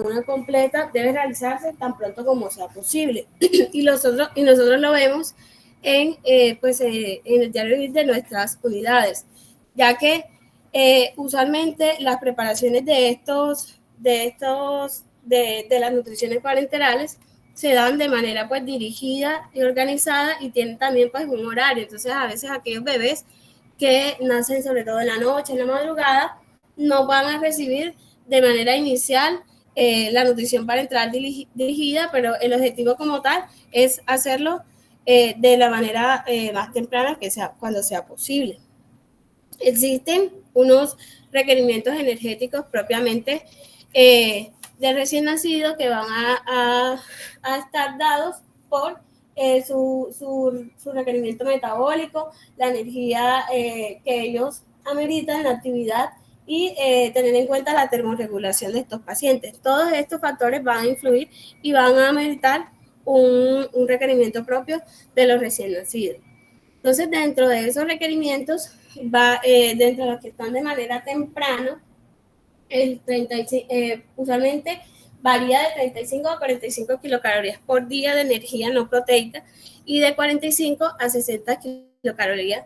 vacuna completa debe realizarse tan pronto como sea posible. y nosotros lo vemos en el diario vivir de nuestras unidades, ya que usualmente las preparaciones de las nutriciones parenterales se dan de manera pues dirigida y organizada y tienen también pues un horario. Entonces a veces aquellos bebés que nacen sobre todo en la noche, en la madrugada, no van a recibir de manera inicial la nutrición parenteral dirigida, pero el objetivo como tal es hacerlo de la manera más temprana que sea, cuando sea posible. Existen unos requerimientos energéticos propiamente del recién nacido que van a estar dados por su requerimiento metabólico, la energía que ellos ameritan en la actividad y tener en cuenta la termorregulación de estos pacientes. Todos estos factores van a influir y van a ameritar un requerimiento propio de los recién nacidos. Entonces, dentro de esos requerimientos, dentro de los que están de manera temprana, usualmente varía de 35 a 45 kilocalorías por día de energía no proteica y de 45 a 60 kilocalorías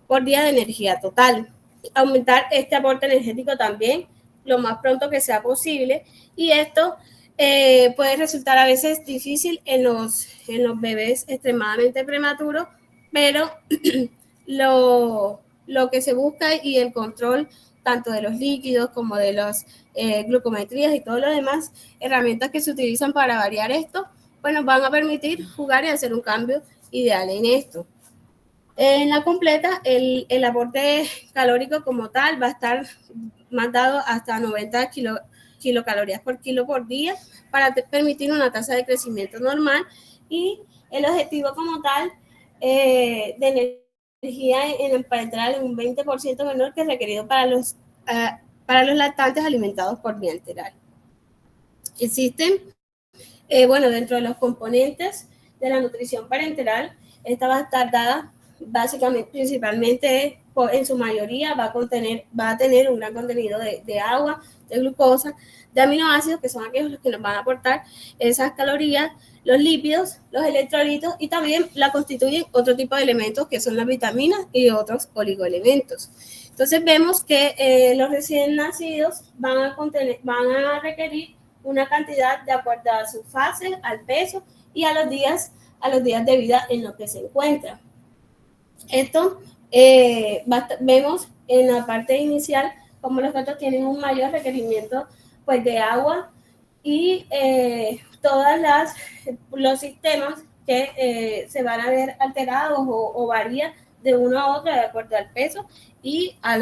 por día de energía total. Aumentar este aporte energético también lo más pronto que sea posible, y esto puede resultar a veces difícil en los bebés extremadamente prematuros, pero lo que se busca y el control tanto de los líquidos como de las glucometrías y todo lo demás, herramientas que se utilizan para variar esto, pues nos van a permitir jugar y hacer un cambio ideal en esto. En la completa, el aporte calórico como tal va a estar más dado hasta 90 kilocalorías por kilo por día para permitir una tasa de crecimiento normal, y el objetivo como tal de energía en el parenteral en un 20% menor que el requerido para los lactantes alimentados por vía enteral. Existen, dentro de los componentes de la nutrición parenteral, esta va a estar dada básicamente, principalmente, en su mayoría va a tener un gran contenido de agua, de glucosa, de aminoácidos, que son aquellos que nos van a aportar esas calorías, los lípidos, los electrolitos, y también la constituyen otro tipo de elementos que son las vitaminas y otros oligoelementos. Entonces vemos que los recién nacidos van a requerir una cantidad de acuerdo a su fase, al peso y a los días de vida en los que se encuentran. Esto vemos en la parte inicial como los gatos tienen un mayor requerimiento pues de agua, y todos los sistemas que se van a ver alterados o varían de uno a otro de acuerdo al peso y a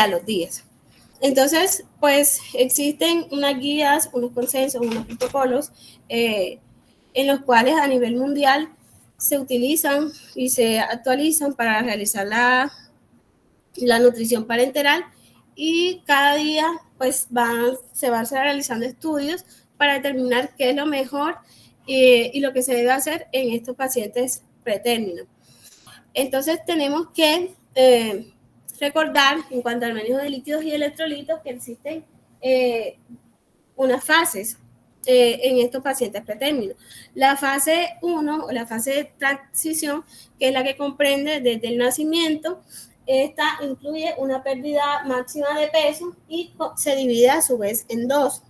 los días. Entonces, pues existen unas guías, unos consensos, unos protocolos en los cuales a nivel mundial se utilizan y se actualizan para realizar la nutrición parenteral, y cada día pues se van realizando estudios para determinar qué es lo mejor y lo que se debe hacer en estos pacientes pretérmino. Entonces tenemos que recordar en cuanto al manejo de líquidos y electrolitos que existen unas fases en estos pacientes pretérminos. La fase 1 o la fase de transición, que es la que comprende desde el nacimiento, esta incluye una pérdida máxima de peso y se divide a su vez en dos.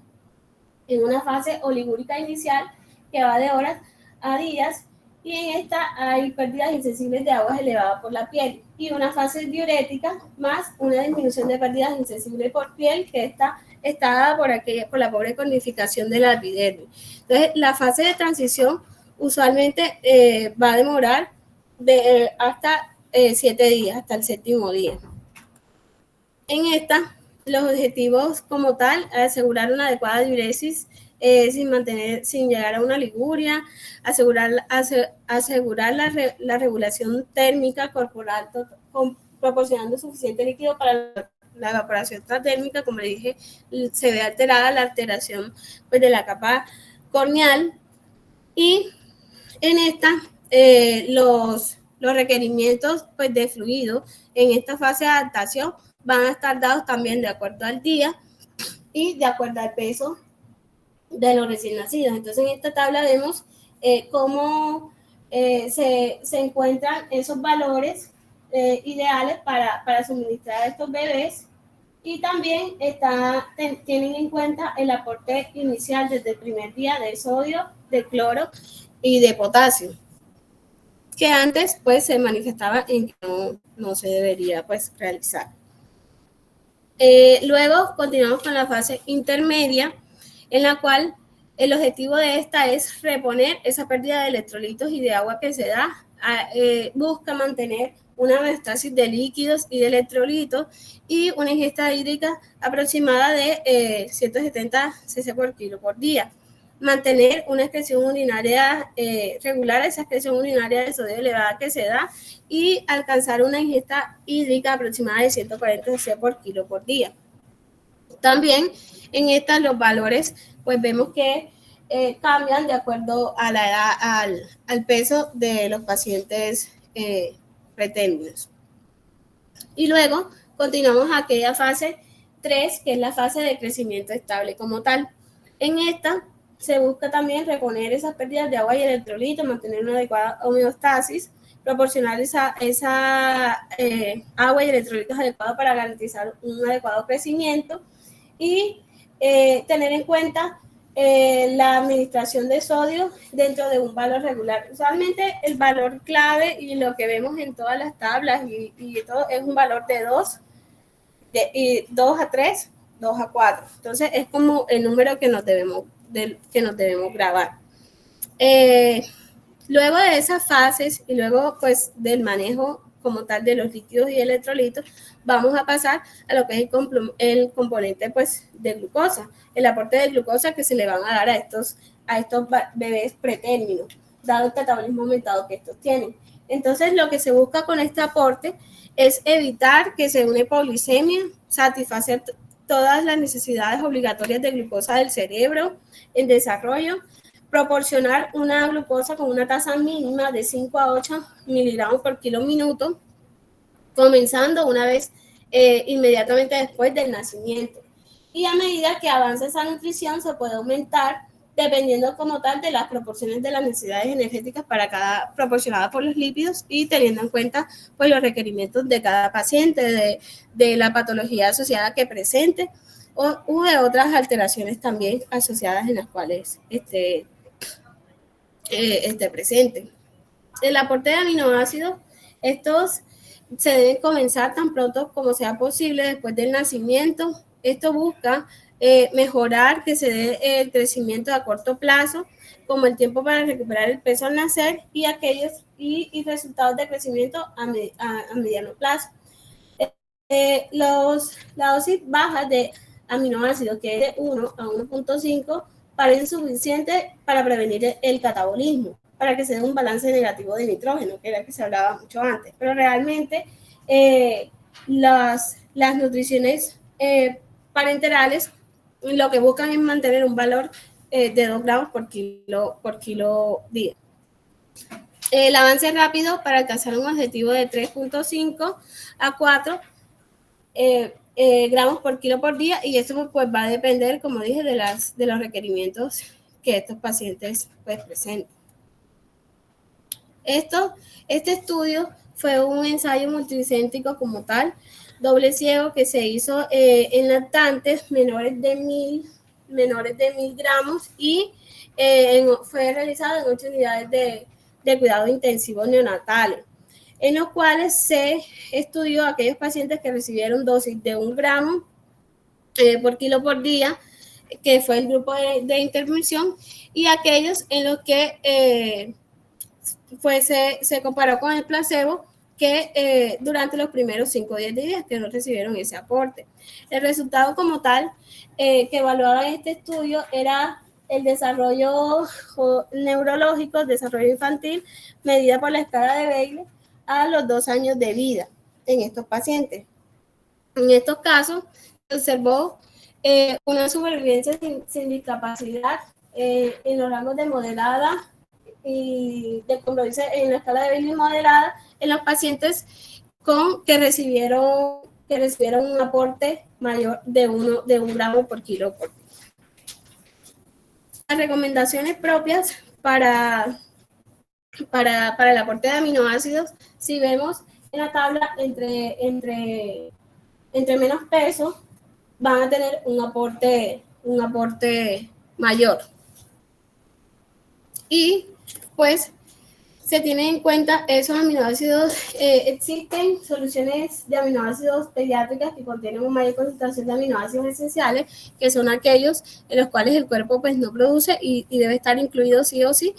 En una fase oligúrica inicial que va de horas a días, y en esta hay pérdidas insensibles de aguas elevadas por la piel, y una fase diurética más una disminución de pérdidas insensibles por piel, que está dada por la pobre conificación de la epidermis. Entonces, la fase de transición usualmente va a demorar hasta 7 días, hasta el 7º día. En esta, los objetivos como tal, asegurar una adecuada diuresis sin llegar a una liguria, asegurar la regulación térmica corporal, proporcionando suficiente líquido para la evaporación transdérmica. Como le dije, se ve alterada la alteración pues, de la capa corneal, y en esta los requerimientos pues, de fluido en esta fase de adaptación van a estar dados también de acuerdo al día y de acuerdo al peso de los recién nacidos. Entonces, en esta tabla vemos cómo se encuentran esos valores ideales para suministrar a estos bebés, y también tienen en cuenta el aporte inicial desde el primer día de sodio, de cloro y de potasio, que antes pues se manifestaba en que no se debería pues realizar. Luego continuamos con la fase intermedia, en la cual el objetivo de esta es reponer esa pérdida de electrolitos y de agua que se da. Busca mantener una homeostasis de líquidos y de electrolitos y una ingesta hídrica aproximada de 170 cc por kilo por día. Mantener una excreción urinaria regular, esa excreción urinaria de sodio elevada que se da, y alcanzar una ingesta hídrica aproximada de 140 cc por kilo por día. También en estas los valores pues vemos que cambian de acuerdo a la edad, al peso de los pacientes pretéritos. Y luego continuamos a aquella fase 3, que es la fase de crecimiento estable como tal. En esta se busca también reponer esas pérdidas de agua y electrolitos, mantener una adecuada homeostasis, proporcionar esa agua y electrolitos adecuados para garantizar un adecuado crecimiento, y tener en cuenta la administración de sodio dentro de un valor regular. Usualmente el valor clave y lo que vemos en todas las tablas y todo es un valor de 2, y 2 a 3, 2 a 4. Entonces es como el número que nos debemos grabar. Luego de esas fases y luego pues del manejo como tal de los líquidos y electrolitos, vamos a pasar a lo que es el componente pues de glucosa, el aporte de glucosa que se le van a dar a estos bebés pretérminos, dado el catabolismo aumentado que estos tienen. Entonces, lo que se busca con este aporte es evitar que se dé una hipoglicemia, satisfacer todas las necesidades obligatorias de glucosa del cerebro en desarrollo, proporcionar una glucosa con una tasa mínima de 5 a 8 miligramos por kilo minuto, comenzando una vez inmediatamente después del nacimiento. Y a medida que avanza esa nutrición se puede aumentar dependiendo como tal de las proporciones de las necesidades energéticas para cada proporcionada por los lípidos, y teniendo en cuenta pues los requerimientos de cada paciente, de la patología asociada que presente o de otras alteraciones también asociadas en las cuales esté presente. El aporte de aminoácidos, estos se deben comenzar tan pronto como sea posible después del nacimiento. Esto busca mejorar que se dé el crecimiento a corto plazo, como el tiempo para recuperar el peso al nacer, y aquellos y resultados de crecimiento a mediano plazo. La dosis baja de aminoácidos, que es de 1 a 1.5, parece suficiente para prevenir el catabolismo, para que se dé un balance negativo de nitrógeno, que era el que se hablaba mucho antes. Pero realmente las nutriciones parenterales lo que buscan es mantener un valor de 2 gramos por kilo día. El avance rápido para alcanzar un objetivo de 3.5 a 4 gramos por kilo por día, y esto pues va a depender, como dije, de los requerimientos que estos pacientes pues presenten. Este estudio fue un ensayo multicéntrico como tal, doble ciego, que se hizo en lactantes menores de 1000 gramos, y fue realizado en 8 unidades de cuidado intensivo neonatales, en los cuales se estudió a aquellos pacientes que recibieron dosis de 1 gramo por kilo por día, que fue el grupo de intervención, y aquellos en los que se comparó con el placebo, que durante los primeros 5 o 10 días que no recibieron ese aporte. El resultado como tal que evaluaba este estudio era el desarrollo neurológico, el desarrollo infantil, medida por la escala de Bayley a los 2 años de vida en estos pacientes. En estos casos se observó una supervivencia sin discapacidad en los rangos de moderada y de compromiso en la escala de Bayley moderada en los pacientes que recibieron un aporte mayor de 1 gramo por kilo por día. Las recomendaciones propias para el aporte de aminoácidos, si vemos en la tabla, entre menos peso, van a tener un aporte mayor. Y pues se tienen en cuenta esos aminoácidos. Existen soluciones de aminoácidos pediátricas que contienen una mayor concentración de aminoácidos esenciales, que son aquellos en los cuales el cuerpo pues no produce y debe estar incluido sí o sí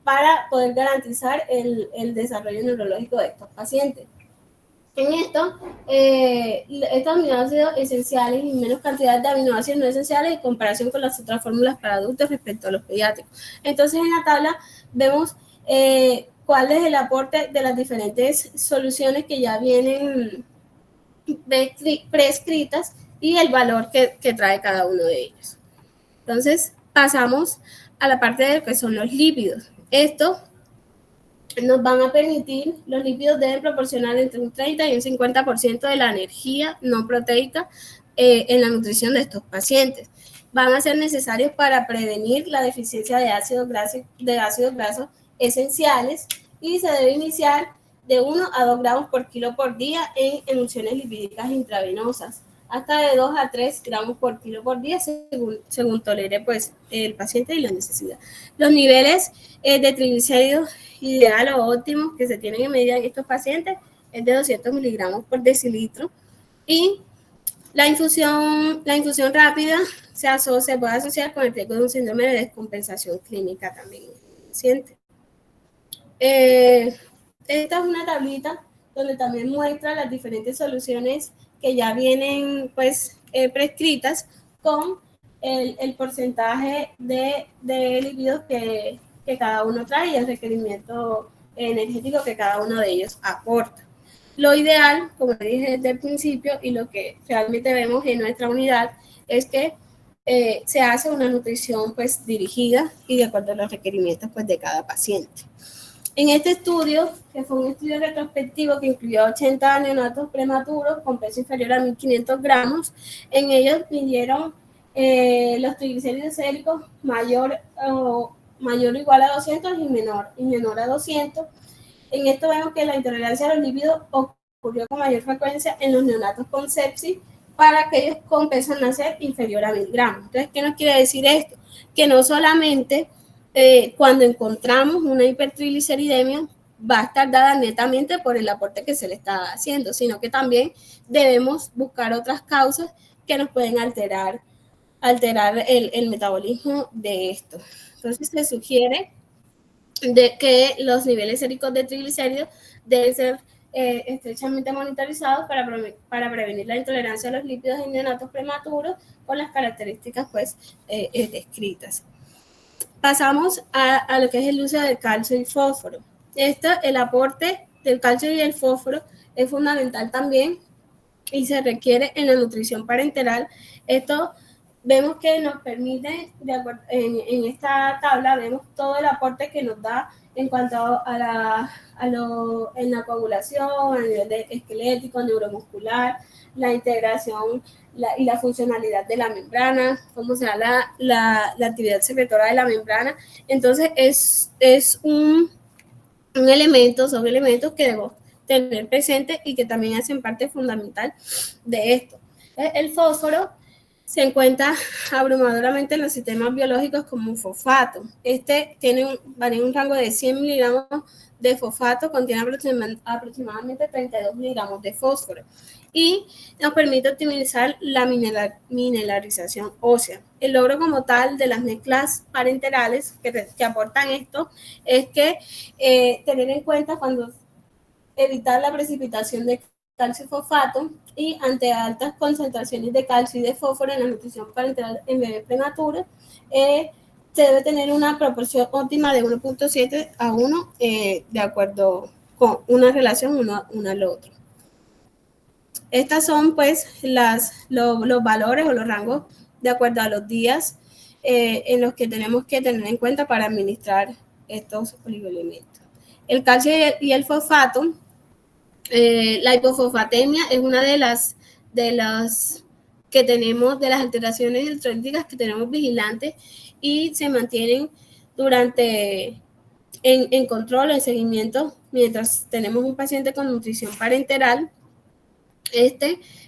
para poder garantizar el desarrollo neurológico de estos pacientes. En esto, estos aminoácidos esenciales y menos cantidad de aminoácidos no esenciales en comparación con las otras fórmulas para adultos respecto a los pediátricos. Entonces, en la tabla vemos cuál es el aporte de las diferentes soluciones que ya vienen prescritas y el valor que trae cada uno de ellos. Entonces, pasamos a la parte de lo que son los lípidos. Esto nos van a permitir, los lípidos deben proporcionar entre un 30 y un 50% de la energía no proteica en la nutrición de estos pacientes. Van a ser necesarios para prevenir la deficiencia de ácidos grasos esenciales y se debe iniciar de 1 a 2 gramos por kilo por día en emulsiones lipídicas intravenosas, hasta de 2 a 3 gramos por kilo por día según tolere pues, el paciente y la necesidad. Los niveles de triglicéridos ideal o óptimo que se tienen en medida en estos pacientes es de 200 miligramos por decilitro. Y la infusión rápida se puede asociar con el riesgo de un síndrome de descompensación clínica también en el paciente. Esta es una tablita donde también muestra las diferentes soluciones que ya vienen pues prescritas con el porcentaje de lípidos que cada uno trae y el requerimiento energético que cada uno de ellos aporta. Lo ideal, como dije desde el principio, y lo que realmente vemos en nuestra unidad, es que se hace una nutrición pues dirigida y de acuerdo a los requerimientos pues de cada paciente. En este estudio, que fue un estudio retrospectivo que incluyó 80 neonatos prematuros con peso inferior a 1.500 gramos, en ellos midieron los triglicéridos séricos mayor o igual a 200 y menor a 200. En esto vemos que la intolerancia a los lípidos ocurrió con mayor frecuencia en los neonatos con sepsis para aquellos con peso al nacer inferior a 1.000 gramos. Entonces, ¿qué nos quiere decir esto? Que no solamente cuando encontramos una hipertrigliceridemia va a estar dada netamente por el aporte que se le está haciendo, sino que también debemos buscar otras causas que nos pueden alterar el metabolismo de esto. Entonces se sugiere de que los niveles séricos de triglicéridos deben ser estrechamente monitorizados para prevenir la intolerancia a los lípidos en neonatos prematuros con las características pues descritas. Pasamos a lo que es el uso del calcio y fósforo. El aporte del calcio y el fósforo es fundamental también y se requiere en la nutrición parenteral. Esto vemos que nos permite, en esta tabla, vemos todo el aporte que nos da en cuanto en la coagulación, a nivel esquelético, neuromuscular, la integración y la funcionalidad de la membrana, cómo se da la actividad secretora de la membrana. Entonces, son elementos que debemos tener presente y que también hacen parte fundamental de esto. El fósforo se encuentra abrumadoramente en los sistemas biológicos como un fosfato. Varía un rango de 100 miligramos de fosfato, contiene aproximadamente 32 miligramos de fósforo y nos permite optimizar la mineralización ósea. El logro como tal de las mezclas parenterales que aportan esto es que tener en cuenta cuando evitar la precipitación de calcio y fosfato y ante altas concentraciones de calcio y de fósforo en la nutrición parenteral en bebés prematuros, se debe tener una proporción óptima de 1.7 a 1 de acuerdo con una relación uno al otro. Estas son pues los valores o los rangos de acuerdo a los días en los que tenemos que tener en cuenta para administrar estos oligoelementos. El calcio y el fosfato, la hipofosfatemia es una de las que tenemos, de las alteraciones electrolíticas que tenemos vigilantes y se mantienen durante en control, en seguimiento, mientras tenemos un paciente con nutrición parenteral.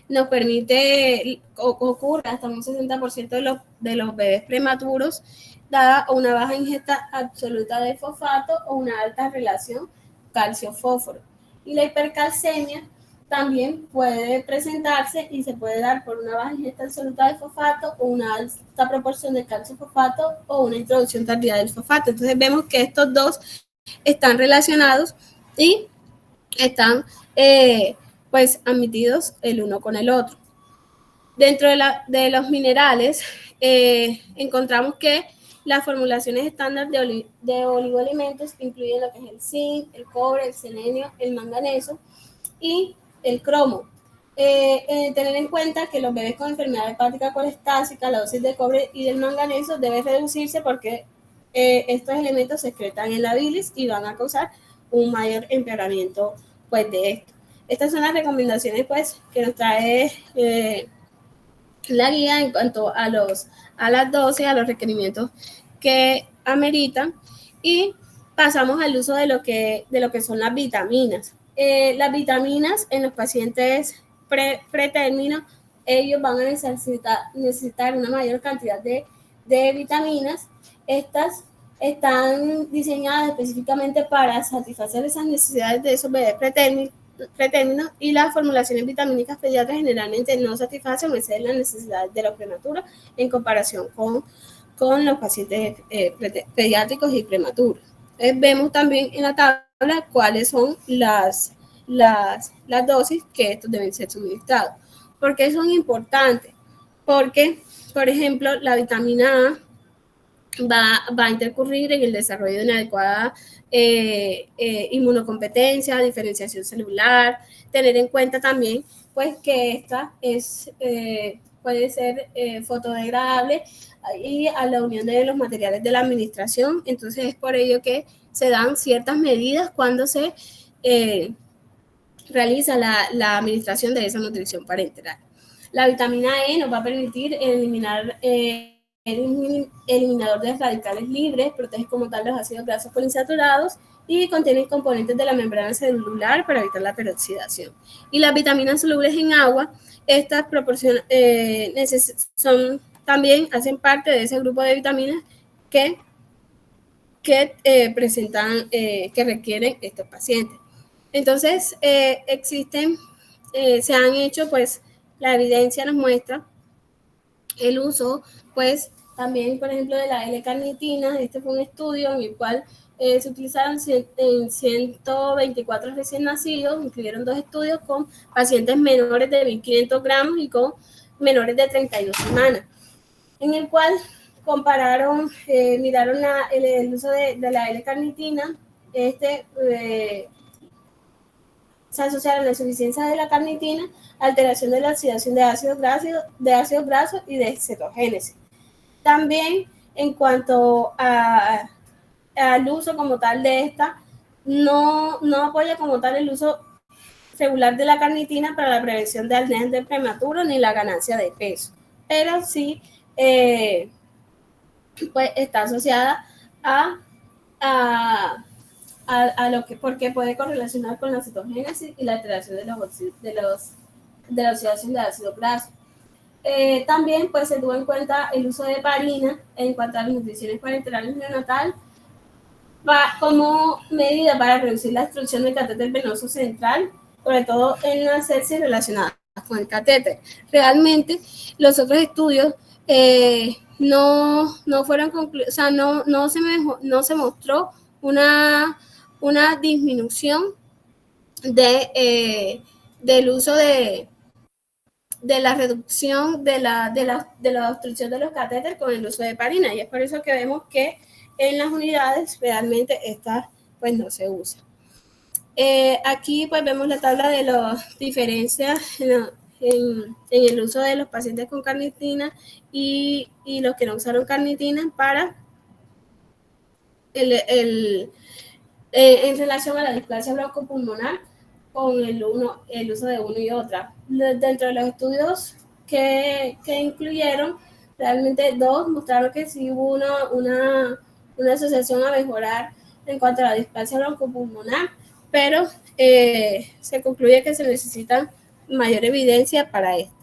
Nos permite, ocurre hasta un 60% de los bebés prematuros, dada una baja ingesta absoluta de fosfato o una alta relación calcio-fósforo. Y la hipercalcemia también puede presentarse y se puede dar por una baja ingesta absoluta de fosfato o una alta proporción de calcio-fosfato o una introducción tardía del fosfato. Entonces vemos que estos dos están relacionados y están pues admitidos el uno con el otro. Dentro de los minerales encontramos que las formulaciones estándar de oligoelementos incluyen lo que es el zinc, el cobre, el selenio, el manganeso y el cromo. Tener en cuenta que los bebés con enfermedad hepática colestásica, la dosis de cobre y del manganeso debe reducirse porque estos elementos se excretan en la bilis y van a causar un mayor empeoramiento pues de esto. Estas son las recomendaciones pues que nos trae la guía en cuanto a las dosis, a los requerimientos que ameritan, y pasamos al uso de lo que son las vitaminas. Las vitaminas en los pacientes pretérmino, ellos van a necesitar una mayor cantidad de vitaminas. Estas están diseñadas específicamente para satisfacer esas necesidades de esos bebés pretérminos, y las formulaciones vitamínicas pediátricas generalmente no satisfacen o exceden las necesidades de los prematuros en comparación con los pacientes pediátricos y prematuros. Vemos también en la tabla cuáles son las dosis que estos deben ser suministrados. ¿Por qué son importantes? Porque, por ejemplo, la vitamina A va a intercurrir en el desarrollo de una adecuada inmunocompetencia, diferenciación celular, tener en cuenta también pues que esta puede ser fotodegradable y a la unión de los materiales de la administración. Entonces es por ello que se dan ciertas medidas cuando se realiza la administración de esa nutrición parenteral. La vitamina E nos va a permitir eliminar el eliminador de radicales libres, protege como tal los ácidos grasos poliinsaturados y contiene componentes de la membrana celular para evitar la peroxidación. Y las vitaminas solubles en agua, estas también hacen parte de ese grupo de vitaminas que presentan, que requieren estos pacientes. Entonces, se han hecho, pues, la evidencia nos muestra el uso, pues, también, por ejemplo, de la L-carnitina. Este fue un estudio en el cual se utilizaron en 124 recién nacidos, incluyeron 2 estudios con pacientes menores de 1.500 gramos y con menores de 32 semanas, en el cual compararon, miraron el uso de la L-carnitina. Se asociaron la insuficiencia de la carnitina, alteración de la oxidación de ácidos grasos y de cetogénesis. También en cuanto al uso como tal de esta, no apoya como tal el uso regular de la carnitina para la prevención de apneas del prematuro ni la ganancia de peso, pero sí pues está asociada a lo que, porque puede correlacionar con la cetogénesis y la alteración de la oxidación de ácido graso. También pues se tuvo en cuenta el uso de heparina en cuanto a las nutriciones parenterales neonatal como medida para reducir la obstrucción del catéter venoso central, sobre todo en las sepsis relacionadas con el catéter. Realmente los otros estudios no fueron concluidos, o sea, no se mostró una disminución del uso de la reducción de la obstrucción de los catéteres con el uso de heparina, y es por eso que vemos que en las unidades realmente esta pues no se usa. Aquí pues vemos la tabla de las diferencias en el uso de los pacientes con carnitina y los que no usaron carnitina para en relación a la displasia broncopulmonar con el uso de uno y otra. Dentro de los estudios que incluyeron, Realmente dos mostraron que sí hubo una asociación a mejorar en cuanto a la displasia broncopulmonar, pero se concluye que se necesita mayor evidencia para esto.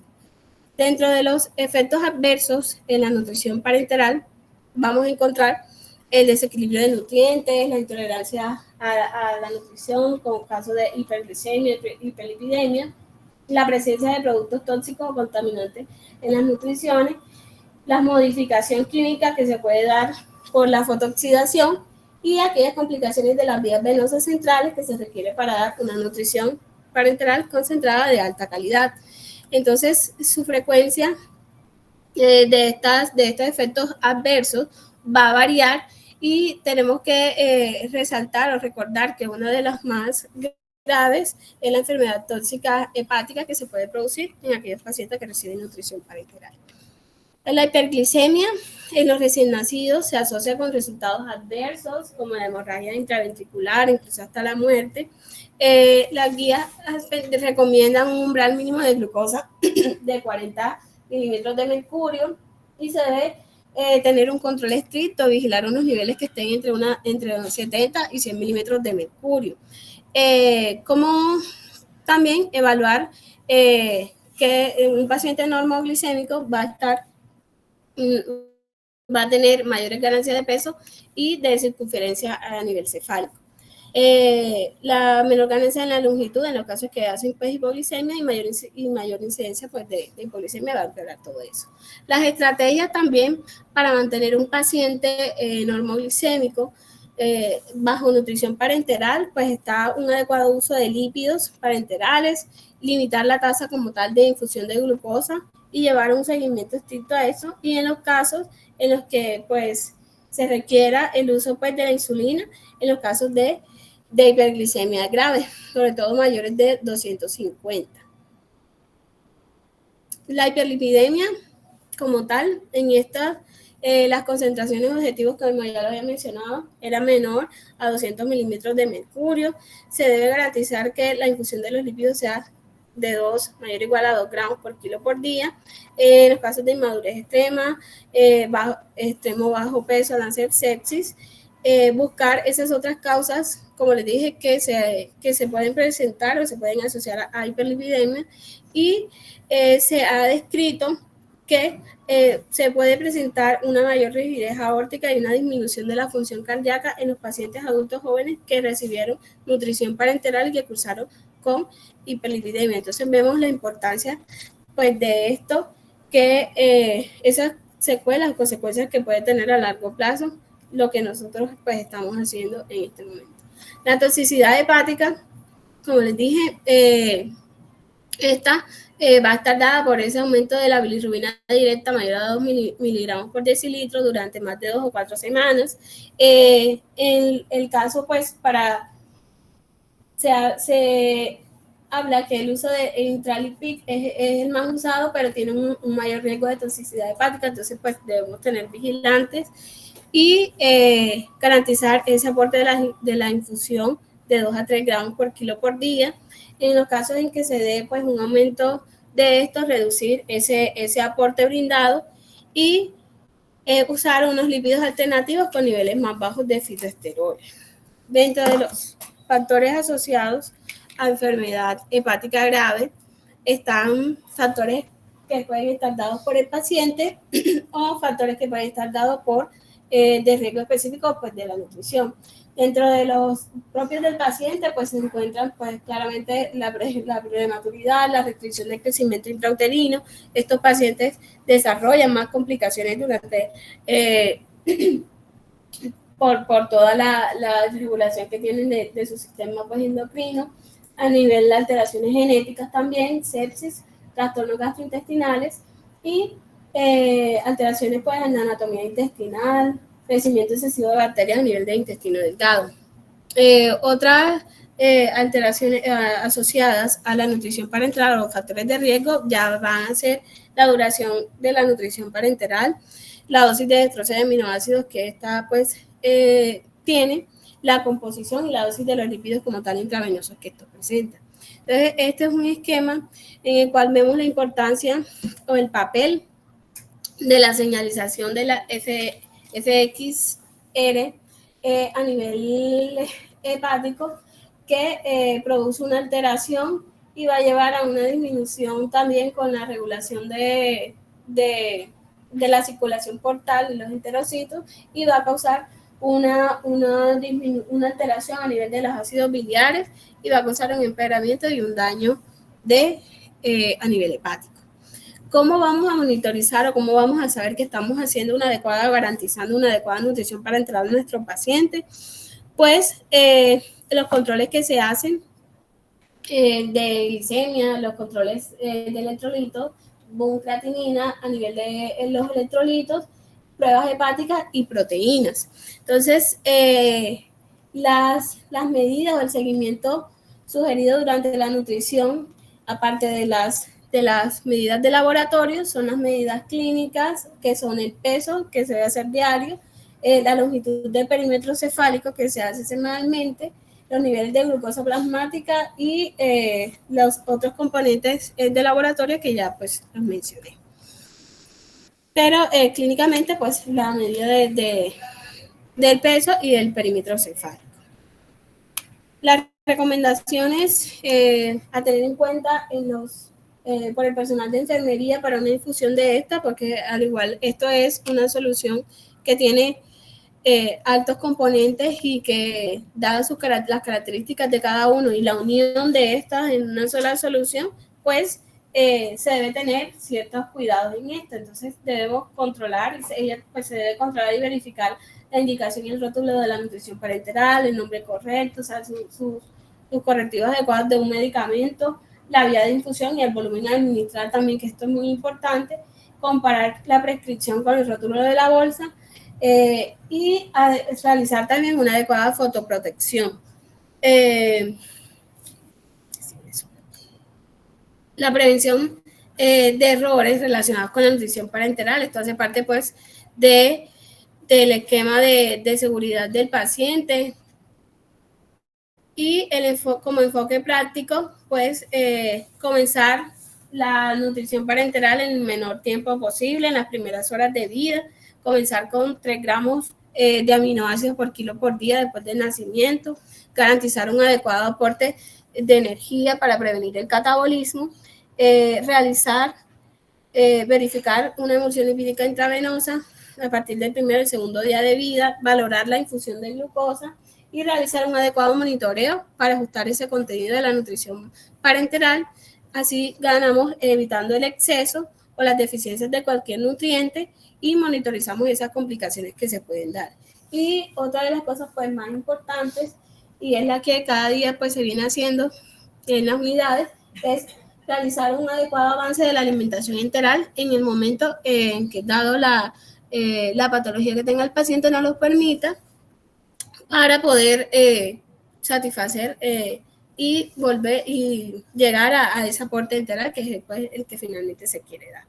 Dentro de los efectos adversos en la nutrición parenteral, vamos a encontrar el desequilibrio de nutrientes, la intolerancia a la nutrición, como caso de hiperglicemia, hiperlipidemia, la presencia de productos tóxicos o contaminantes en las nutriciones, la modificación química que se puede dar por la fotooxidación y aquellas complicaciones de las vías venosas centrales que se requiere para dar una nutrición parenteral concentrada de alta calidad. Entonces, su frecuencia de estos efectos adversos va a variar y tenemos que resaltar o recordar que una de las más graves es la enfermedad tóxica hepática que se puede producir en aquellos pacientes que reciben nutrición parenteral. La hiperglicemia en los recién nacidos se asocia con resultados adversos como la hemorragia intraventricular, incluso hasta la muerte. Las guías recomiendan un umbral mínimo de glucosa de 40 milímetros de mercurio y se debe tener un control estricto, vigilar unos niveles que estén entre 70 y 100 milímetros de mercurio. Como también evaluar que un paciente normoglicémico va a tener mayores ganancias de peso y de circunferencia a nivel cefálico. La menor ganancia en la longitud en los casos que hacen pues, hipoglicemia y mayor incidencia pues, de hipoglicemia va a empeorar todo eso. Las estrategias también para mantener un paciente normoglicémico bajo nutrición parenteral, pues está un adecuado uso de lípidos parenterales, limitar la tasa como tal de infusión de glucosa y llevar un seguimiento estricto a eso. Y en los casos en los que pues se requiera el uso pues de la insulina, en los casos de hiperglicemia grave, sobre todo mayores de 250. La hiperlipidemia como tal, en estas, las concentraciones objetivos, como ya lo había mencionado, era menor a 200 milímetros de mercurio. Se debe garantizar que la infusión de los lípidos sea de 2, mayor o igual a 2 gramos por kilo por día. En los casos de inmadurez extrema, extremo bajo peso, Lancet sepsis, buscar esas otras causas, como les dije, que se pueden presentar o se pueden asociar a hiperlipidemia y se ha descrito que se puede presentar una mayor rigidez aórtica y una disminución de la función cardíaca en los pacientes adultos jóvenes que recibieron nutrición parenteral y que cursaron con hiperlipidemia. Entonces vemos la importancia pues, de esto, que esas secuelas, consecuencias que puede tener a largo plazo, lo que nosotros pues, estamos haciendo en este momento. La toxicidad hepática, como les dije, esta va a estar dada por ese aumento de la bilirrubina directa mayor a 2 miligramos por decilitro durante más de 2 o 4 semanas. En el caso, pues, se habla que el uso de Intralipid es el más usado, pero tiene un mayor riesgo de toxicidad hepática, entonces, pues, debemos tener vigilantes y garantizar ese aporte de la infusión de 2 a 3 gramos por kilo por día. En los casos en que se dé pues, un aumento de esto, reducir ese aporte brindado y usar unos lípidos alternativos con niveles más bajos de fitoesteroles. Dentro de los factores asociados a enfermedad hepática grave están factores que pueden estar dados por el paciente o factores que pueden estar dados por de riesgo específico pues, de la nutrición. Dentro de los propios del paciente, pues se encuentran pues, claramente la prematuridad, la restricción del crecimiento intrauterino. Estos pacientes desarrollan más complicaciones durante por toda la regulación que tienen de su sistema pues, endocrino. A nivel de alteraciones genéticas también, sepsis, trastornos gastrointestinales y alteraciones pues, en la anatomía intestinal, crecimiento excesivo de bacterias a nivel de intestino delgado. Otras alteraciones asociadas a la nutrición parenteral o factores de riesgo ya van a ser la duración de la nutrición parenteral, la dosis de destroce de aminoácidos que esta pues tiene, la composición y la dosis de los lípidos como tal intravenosos que esto presenta. Entonces, este es un esquema en el cual vemos la importancia o el papel de la señalización de la FXR a nivel hepático, que produce una alteración y va a llevar a una disminución también con la regulación de la circulación portal de los enterocitos, y va a causar una alteración a nivel de los ácidos biliares y va a causar un empeoramiento y un daño a nivel hepático. ¿Cómo vamos a monitorizar o cómo vamos a saber que estamos haciendo una adecuada, garantizando una adecuada nutrición para entrar a nuestro paciente? Pues los controles que se hacen de glicemia, los controles de electrolitos, creatinina a nivel de los electrolitos, pruebas hepáticas y proteínas. Entonces, las medidas o el seguimiento sugerido durante la nutrición, aparte de las medidas de laboratorio, son las medidas clínicas, que son el peso, que se debe hacer diario, la longitud del perímetro cefálico, que se hace semanalmente, los niveles de glucosa plasmática y los otros componentes de laboratorio que ya pues los mencioné. Pero clínicamente pues la medida del peso y del perímetro cefálico. Las recomendaciones a tener en cuenta por el personal de enfermería para una infusión de esta, porque al igual esto es una solución que tiene altos componentes y que, dadas las características de cada uno y la unión de estas en una sola solución, pues se debe tener ciertos cuidados en esto. Entonces debemos controlar, pues se debe controlar y verificar la indicación y el rótulo de la nutrición parenteral, el nombre correcto, o sea, sus correctivos adecuados de un medicamento, la vía de infusión y el volumen a administrar también, que esto es muy importante, comparar la prescripción con el rótulo de la bolsa, y realizar también una adecuada fotoprotección. La prevención de errores relacionados con la nutrición parenteral, esto hace parte pues del esquema de seguridad del paciente, y como enfoque práctico, pues comenzar la nutrición parenteral en el menor tiempo posible, en las primeras horas de vida, comenzar con 3 gramos de aminoácidos por kilo por día después del nacimiento, garantizar un adecuado aporte de energía para prevenir el catabolismo, verificar una emulsión lipídica intravenosa a partir del primer y segundo día de vida, valorar la infusión de glucosa y realizar un adecuado monitoreo para ajustar ese contenido de la nutrición parenteral. Así ganamos evitando el exceso o las deficiencias de cualquier nutriente y monitorizamos esas complicaciones que se pueden dar. Y otra de las cosas pues más importantes, y es la que cada día pues se viene haciendo en las unidades, es realizar un adecuado avance de la alimentación enteral en el momento en que, dado la patología que tenga el paciente, no lo permita, para poder satisfacer y volver y llegar a ese aporte enteral, que es pues, el que finalmente se quiere dar.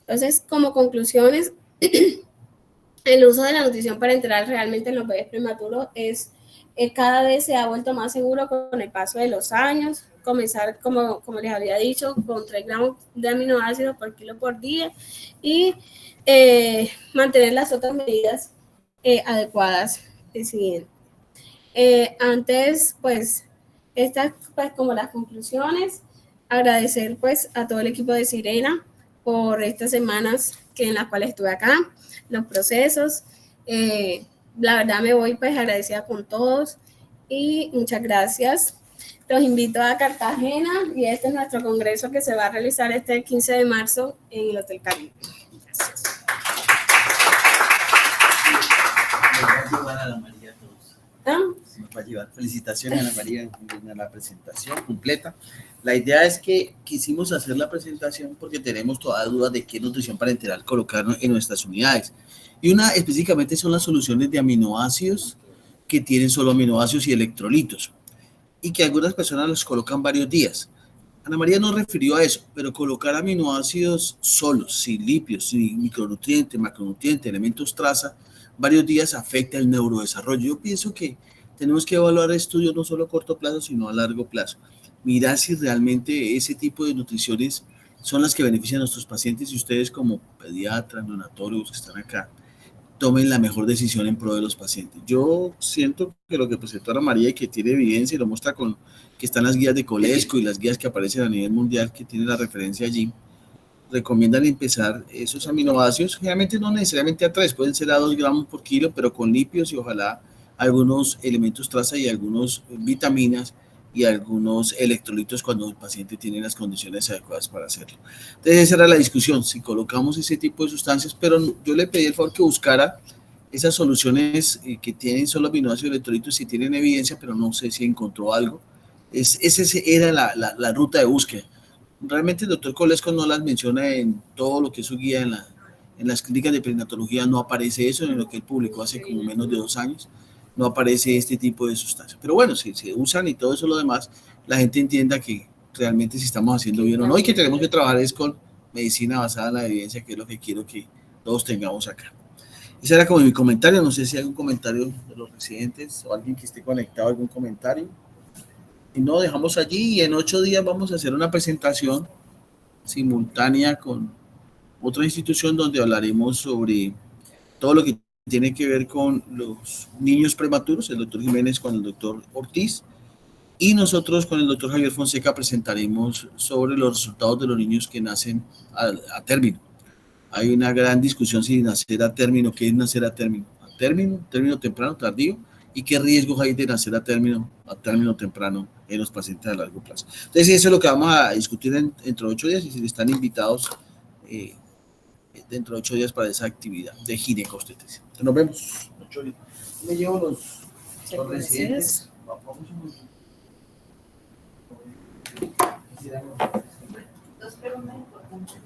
Entonces, como conclusiones, el uso de la nutrición parenteral realmente en los bebés prematuros cada vez se ha vuelto más seguro con el paso de los años. Comenzar, como les había dicho, con 3 gramos de aminoácidos por kilo por día, y mantener las otras medidas adecuadas el siguiente. Antes, pues, estas pues como las conclusiones, agradecer pues a todo el equipo de Sirena por estas semanas en las cuales estuve acá, los procesos. La verdad me voy pues agradecida con todos y muchas gracias. Los invito a Cartagena, y este es nuestro congreso que se va a realizar este 15 de marzo en el Hotel Caribe. Gracias. Nos va a llevar. Felicitaciones, Ana María, en la presentación completa. La idea es que quisimos hacer la presentación porque tenemos toda duda de qué nutrición parenteral colocar en nuestras unidades. Y una específicamente son las soluciones de aminoácidos que tienen solo aminoácidos y electrolitos, y que algunas personas los colocan varios días. Ana María nos refirió a eso, pero colocar aminoácidos solos, sin lípidos, sin micronutrientes, macronutrientes, elementos traza, varios días afecta el neurodesarrollo. Yo pienso que tenemos que evaluar estudios no solo a corto plazo, sino a largo plazo. Mirar si realmente ese tipo de nutriciones son las que benefician a nuestros pacientes y ustedes como pediatras, neonatólogos que están acá, tomen la mejor decisión en pro de los pacientes. Yo siento que lo que presentó Ana María y que tiene evidencia y lo muestra con que están las guías de Colesco y las guías que aparecen a nivel mundial que tienen la referencia allí, recomiendan empezar esos aminoácidos, generalmente no necesariamente a 3, pueden ser a 2 gramos por kilo, pero con lípidos y ojalá algunos elementos traza y algunos vitaminas y algunos electrolitos cuando el paciente tiene las condiciones adecuadas para hacerlo. Entonces esa era la discusión, si colocamos ese tipo de sustancias, pero yo le pedí el favor que buscara esas soluciones que tienen solo aminoácidos y electrolitos, si tienen evidencia, pero no sé si encontró algo. Esa era la ruta de búsqueda. Realmente el doctor Colesco no las menciona en todo lo que es su guía en las clínicas de perinatología, no aparece eso en lo que él publicó hace como menos de 2 años, no aparece este tipo de sustancias. Pero bueno, si se usan y todo eso lo demás, la gente entienda que realmente si estamos haciendo bien o no y que tenemos que trabajar es con medicina basada en la evidencia, que es lo que quiero que todos tengamos acá. Ese era como mi comentario, no sé si hay algún comentario de los residentes o alguien que esté conectado, algún comentario. Y no, dejamos allí y en 8 días vamos a hacer una presentación simultánea con otra institución donde hablaremos sobre todo lo que tiene que ver con los niños prematuros, el doctor Jiménez con el doctor Ortiz, y nosotros con el doctor Javier Fonseca presentaremos sobre los resultados de los niños que nacen a término. Hay una gran discusión si nacer a término, qué es nacer a término, término temprano, tardío, y qué riesgos hay de nacer a término temprano en los pacientes a largo plazo. Entonces, eso es lo que vamos a discutir dentro de 8 días y si están invitados dentro de 8 días para esa actividad de ginecobstetricia. Nos vemos. 8 días. Me llevo los residentes. Dos preguntas importantes.